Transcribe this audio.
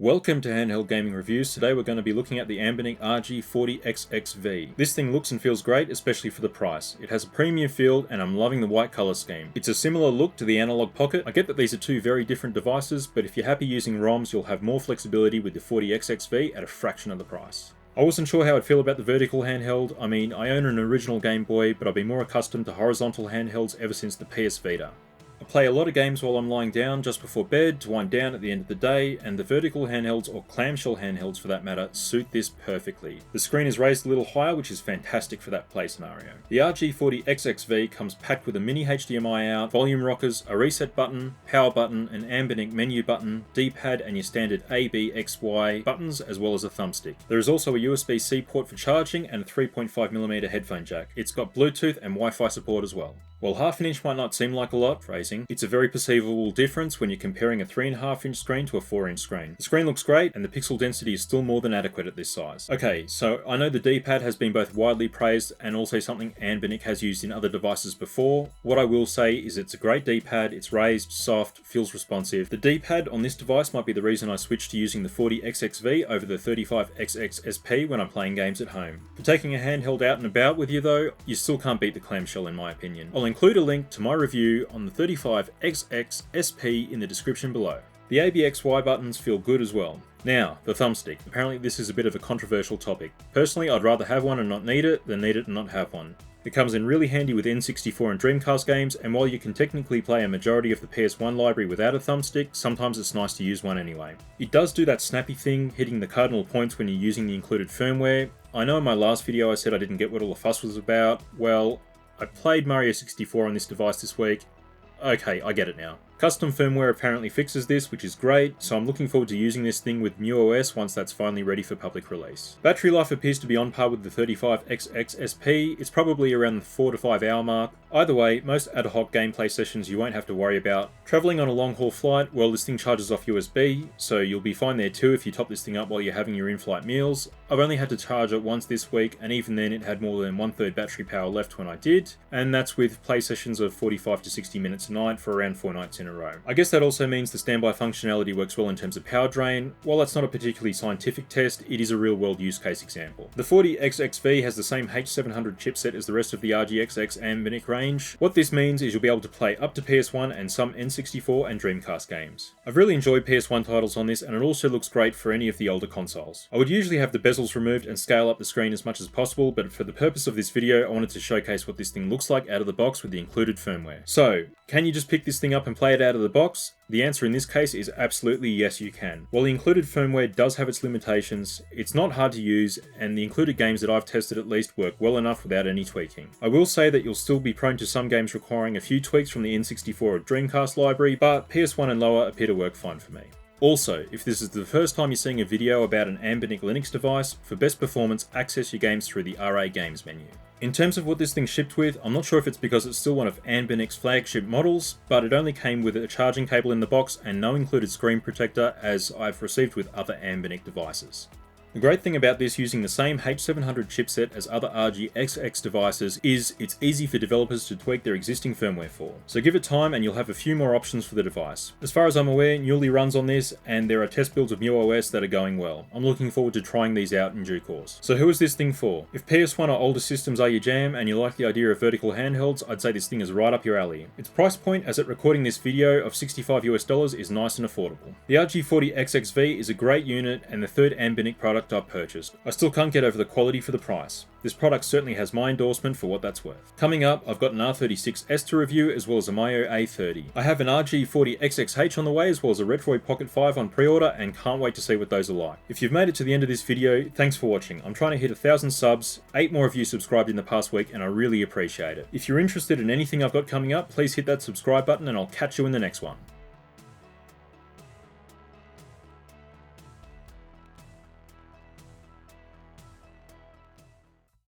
Welcome to Handheld Gaming Reviews. Today we're going to be looking at the Anbernic RG40XXV. This thing looks and feels great, especially for the price. It has a premium feel and I'm loving the white colour scheme. It's a similar look to the Analog Pocket. I get that these are two very different devices, but if you're happy using ROMs, you'll have more flexibility with the 40XXV at a fraction of the price. I wasn't sure how I'd feel about the vertical handheld. I mean, I own an original Game Boy, but I've been more accustomed to horizontal handhelds ever since the PS Vita. I play a lot of games while I'm lying down just before bed to wind down at the end of the day, and the vertical handhelds, or clamshell handhelds for that matter, suit this perfectly. The screen is raised a little higher, which is fantastic for that play scenario. The RG40XXV comes packed with a mini HDMI out, volume rockers, a reset button, power button, an Anbernic menu button, D-pad and your standard A, B, X, Y buttons, as well as a thumbstick. There is also a USB-C port for charging and a 3.5mm headphone jack. It's got Bluetooth and Wi-Fi support as well. While half an inch might not seem like a lot, phrasing, it's a very perceivable difference when you're comparing a 3.5 inch screen to a 4 inch screen. The screen looks great and the pixel density is still more than adequate at this size. Okay, so I know the D-pad has been both widely praised and also something Anbernic has used in other devices before. What I will say is it's a great D-pad, it's raised, soft, feels responsive. The D-pad on this device might be the reason I switched to using the 40XXV over the 35XXSP when I'm playing games at home. For taking a handheld out and about with you though, you still can't beat the clamshell in my opinion. I'll include a link to my review on the 35XXSP in the description below. The ABXY buttons feel good as well. Now, the thumbstick. Apparently this is a bit of a controversial topic. Personally, I'd rather have one and not need it than need it and not have one. It comes in really handy with N64 and Dreamcast games, and while you can technically play a majority of the PS1 library without a thumbstick, sometimes it's nice to use one anyway. It does do that snappy thing, hitting the cardinal points when you're using the included firmware. I know in my last video I said I didn't get what all the fuss was about. Well, I played Mario 64 on this device this week. Okay, I get it now. Custom firmware apparently fixes this, which is great, so I'm looking forward to using this thing with MuOS once that's finally ready for public release. Battery life appears to be on par with the 35XXSP, it's probably around the 4 to 5 hour mark. Either way, most ad hoc gameplay sessions you won't have to worry about. Travelling on a long haul flight, well, this thing charges off USB, so you'll be fine there too if you top this thing up while you're having your in-flight meals. I've only had to charge it once this week, and even then it had more than 1/3 battery power left when I did, and that's with play sessions of 45 to 60 minutes a night for around 4 nights in a row. I guess that also means the standby functionality works well in terms of power drain. While that's not a particularly scientific test, it is a real world use case example. The 40XXV has the same H700 chipset as the rest of the RGXX Anbernic range. What this means is you'll be able to play up to PS1 and some N64 and Dreamcast games. I've really enjoyed PS1 titles on this, and it also looks great for any of the older consoles. I would usually have the bezels removed and scale up the screen as much as possible, but for the purpose of this video I wanted to showcase what this thing looks like out of the box with the included firmware. So, can you just pick this thing up and play it out of the box? The answer in this case is absolutely yes, you can. While the included firmware does have its limitations, it's not hard to use, and the included games that I've tested at least work well enough without any tweaking. I will say that you'll still be prone to some games requiring a few tweaks from the N64 or Dreamcast library, but PS1 and lower appear to work fine for me. Also, if this is the first time you're seeing a video about an Anbernic Linux device, for best performance, access your games through the RA Games menu. In terms of what this thing shipped with, I'm not sure if it's because it's still one of Anbernic's flagship models, but it only came with a charging cable in the box and no included screen protector as I've received with other Anbernic devices. The great thing about this using the same H700 chipset as other RGXX devices is it's easy for developers to tweak their existing firmware for. So give it time and you'll have a few more options for the device. As far as I'm aware, Newly runs on this and there are test builds of MuOS that are going well. I'm looking forward to trying these out in due course. So who is this thing for? If PS1 or older systems are your jam and you like the idea of vertical handhelds, I'd say this thing is right up your alley. Its price point as at recording this video of $65 is nice and affordable. The RG40XXV is a great unit and the third Anbernic product I've purchased. I still can't get over the quality for the price. This product certainly has my endorsement for what that's worth. Coming up, I've got an R36S to review as well as a Myo A30. I have an RG40XXH on the way as well as a Retroid Pocket 5 on pre-order and can't wait to see what those are like. If you've made it to the end of this video, thanks for watching. I'm trying to hit 1,000 subs, 8 more of you subscribed in the past week and I really appreciate it. If you're interested in anything I've got coming up, please hit that subscribe button and I'll catch you in the next one.